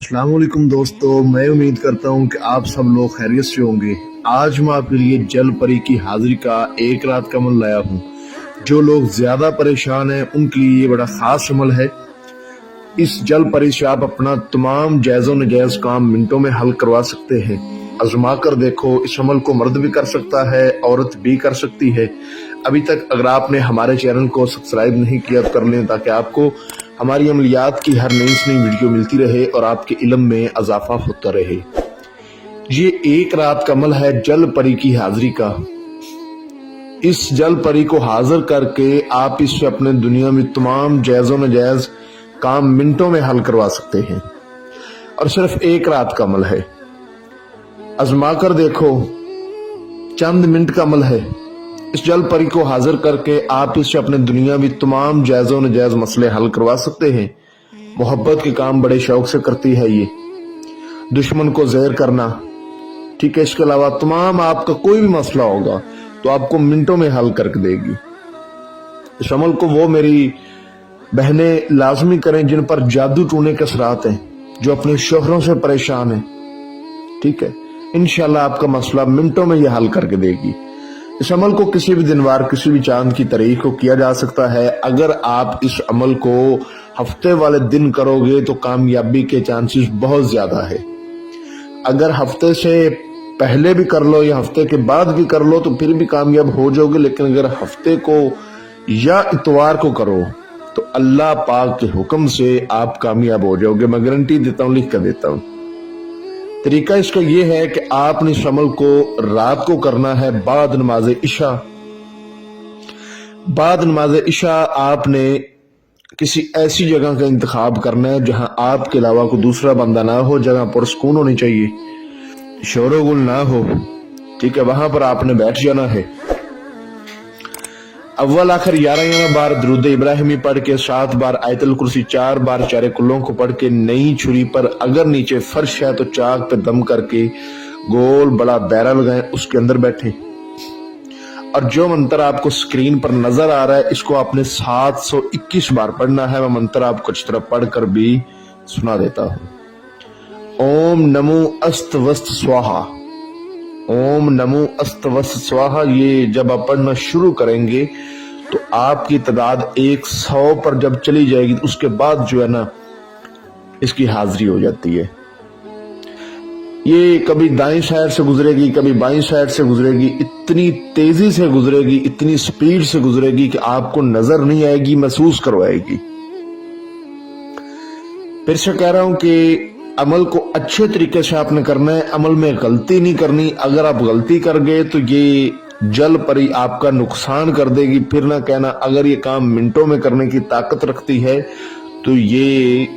अस्सलाम वालेकुम दोस्तों, मैं उम्मीद करता हूँ कि आप सब लोग खैरियत से होंगे। आज मैं आपके लिए जल परी की हाजिरी का एक रात का अमल लाया हूँ। जो लोग ज्यादा परेशान हैं उनके लिए ये बड़ा खास अमल है। इस जल परी से आप अपना तमाम जायज़ व नाजायज काम मिनटों में हल करवा सकते हैं। आजमा कर देखो, इस अमल को मर्द भी कर सकता है, औरत भी कर सकती है। अभी तक अगर आपने हमारे चैनल को सब्सक्राइब नहीं किया तो कर लें, ताकि आपको हमारी अमलियात की हर नई से नई वीडियो मिलती रहे और आपके इल्म में इजाफा होता रहे। ये एक रात का अमल है जल परी की हाजिरी का। इस जल परी को हाजिर करके आप इससे अपने दुनिया में तमाम जायज़ व नाजायज काम मिनटों में हल करवा सकते हैं, और सिर्फ एक रात का अमल है। आजमा कर देखो, चंद मिनट का अमल है। इस जल परी को हाजिर करके आप इससे अपने दुनिया में तमाम जायज़ व नाजायज मसले हल करवा सकते हैं। मोहब्बत के काम बड़े शौक से करती है ये। दुश्मन को जहर करना, ठीक है, इसके अलावा तमाम आपका कोई भी मसला होगा तो आपको मिनटों में हल करके देगी। इस अमल को वो मेरी बहनें लाजमी करें जिन पर जादू टूने के असरात हैं, जो अपने शोहरों से परेशान हैं। ठीक है, इंशाल्लाह आपका मसला मिनटों में ये हल करके देगी। इस अमल को किसी भी दिन वार, किसी भी चांद की तारीख को किया जा सकता है। अगर आप इस अमल को हफ्ते वाले दिन करोगे तो कामयाबी के चांसेस बहुत ज्यादा है। अगर हफ्ते से पहले भी कर लो या हफ्ते के बाद भी कर लो तो फिर भी कामयाब हो जाओगे, लेकिन अगर हफ्ते को या इतवार को करो तो अल्लाह पाक के हुक्म से आप कामयाब हो जाओगे। मैं गारंटी देता हूँ, लिख कर देता हूँ। तरीका इसका ये है कि आपने इस अमल को रात को करना है बाद नमाज इशा। बाद नमाज इशा आपने किसी ऐसी जगह का इंतखाब करना है जहां आपके अलावा कोई दूसरा बंदा ना हो, जगह पर सुकून होनी चाहिए, शोर-गुल ना हो। ठीक है, वहां पर आपने बैठ जाना है। अव्वल आखिर 11 बार दरूद इब्राहिमी पढ़ के 7 बार आयतुल कुर्सी, 4 बार चारे कुल्लों को पढ़ के नई छुरी पर, अगर नीचे फर्श है तो चाक पे दम करके गोल बड़ा दायरा लगाएं, उसके अंदर बैठे। और जो मंत्र आपको स्क्रीन पर नजर आ रहा है इसको आपने 721 बार पढ़ना है। मैं मंत्र आपको अच्छी तरह पढ़कर भी सुना देता हूं। ओम नमो अस्तवस्त स्वाहा, ओम नमो अस्तवस्त स्वाहा। ये जब आप पढ़ना शुरू करेंगे तो आपकी तादाद 100 पर जब चली जाएगी तो उसके बाद जो है ना, इसकी हाजिरी हो जाती है। ये कभी दाईं साइड से गुजरेगी, कभी बाईं साइड से गुजरेगी, इतनी तेजी से गुजरेगी, इतनी स्पीड से गुजरेगी कि आपको नजर नहीं आएगी, महसूस करवाएगी। फिर से कह रहा हूं कि अमल को अच्छे तरीके से आपने करना है, अमल में गलती नहीं करनी। अगर आप गलती कर गए तो ये जल परी आपका नुकसान कर देगी। फिर ना कहना, अगर ये काम मिनटों में करने की ताकत रखती है तो ये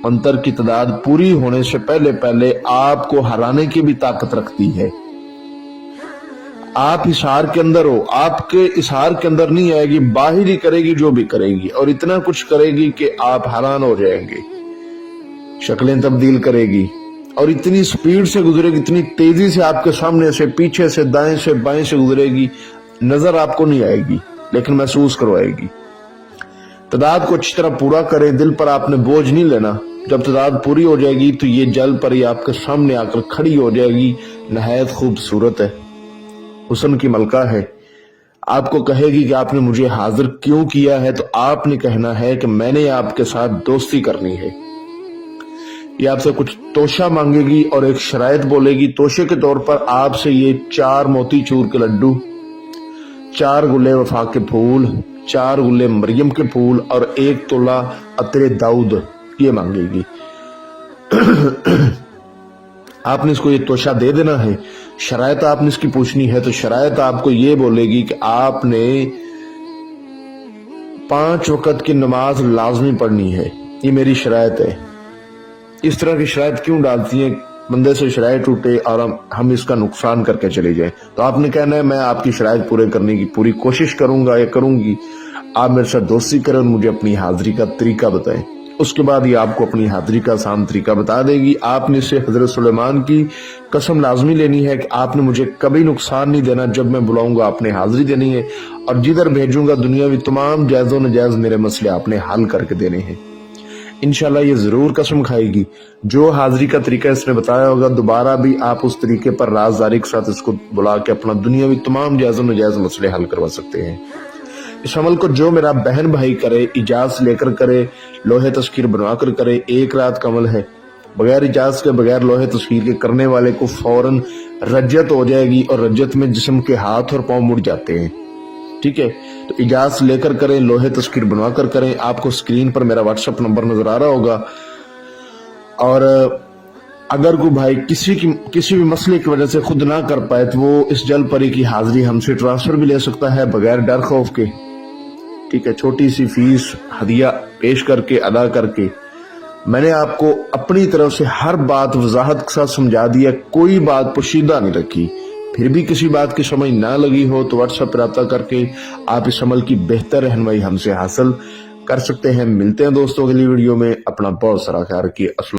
मंत्र की तादाद पूरी होने से पहले पहले आपको हराने की भी ताकत रखती है। आप इशार के अंदर हो, आपके इशार के अंदर नहीं आएगी, बाहर ही करेगी जो भी करेगी, और इतना कुछ करेगी कि आप हैरान हो जाएंगे। शक्लें तब्दील करेगी और इतनी स्पीड से गुजरेगी, इतनी तेजी से आपके सामने से, पीछे से, दाएं से, बाएं से गुजरेगी। नजर आपको नहीं आएगी लेकिन महसूस करवाएगी। तादाद को अच्छी तरह पूरा करें, दिल पर आपने बोझ नहीं लेना। जब तादाद पूरी हो जाएगी तो ये जल परी आपके सामने आकर खड़ी हो जाएगी। नहायत खूबसूरत है, हुस्न की मलका है। आपको कहेगी कि आपने मुझे हाजिर क्यों किया है, तो आपने कहना है कि मैंने आपके साथ दोस्ती करनी है। ये आपसे कुछ तोशा मांगेगी और एक शरायत बोलेगी। तोशे के तौर पर आपसे ये 4 मोती चूर के लड्डू, 4 गुल्ले वफा के फूल, 4 गुल्ले मरियम के फूल और 1 तोला अतरे दाऊद ये मांगेगी। आपने इसको ये तोशा दे देना है। शरायत आपने इसकी पूछनी है तो शरायत आपको ये बोलेगी कि आपने 5 वक्त की नमाज लाजमी पढ़नी है। ये मेरी शरायत है। इस तरह की शरायत क्यों डालती है? बंदे से शरायत टूटे और हम इसका नुकसान करके चले जाएं। तो आपने कहना है, मैं आपकी शरायत पूरे करने की पूरी कोशिश करूंगा या करूंगी। आप मेरे साथ दोस्ती करें और मुझे अपनी हाजिरी का तरीका बताएं। उसके बाद ये आपको अपनी हाजिरी का आसान तरीका बता देगी। आपने इससे हजरत सुलेमान की कसम लाजमी लेनी है कि आपने मुझे कभी नुकसान नहीं देना। जब मैं बुलाऊंगा आपने हाजिरी देनी है, और जिधर भेजूंगा दुनिया में तमाम जायज़ व नाजायज मेरे मसले आपने हल करके देने हैं। इंशाल्लाह ये जरूर कसम खाएगी। जो हाजिरी का तरीका इसने बताया होगा, दोबारा भी आप उस तरीके पर राजदारी के साथ इसको बुला के अपना दुनियावी तमाम जायज नजायज मसले हल करवा सकते हैं। इस अमल को जो मेरा बहन भाई करे, इजाजत लेकर करे, लोहे तस्कीर बनवा कर करे, 1 रात का अमल है। बगैर इजाजत के, बगैर लोहे तस्कीर के करने वाले को फौरन रज्जत हो जाएगी, और रज्जत में जिस्म के हाथ और पांव मुड़ जाते हैं। ठीक है, तो इजाजत लेकर करें, लोहे तस्कीर बनवा कर करें। आपको स्क्रीन पर मेरा व्हाट्सएप नंबर नजर आ रहा होगा। और अगर कोई भाई किसी भी मसले की वजह से खुद ना कर पाए, तो वो इस जल परी की हाजिरी हमसे ट्रांसफर भी ले सकता है बगैर डर खौफ के। ठीक है, छोटी सी फीस हदिया पेश करके, अदा करके मैंने आपको अपनी तरफ से हर बात वजाहत के साथ समझा दिया, कोई बात पोशीदा नहीं रखी। फिर भी किसी बात की समझ ना लगी हो तो व्हाट्सएप पर रब्ता करके आप इस अमल की बेहतर रहनुमाई हमसे हासिल कर सकते हैं। मिलते हैं दोस्तों अगली वीडियो में। अपना बहुत सारा ख्याल रखिए।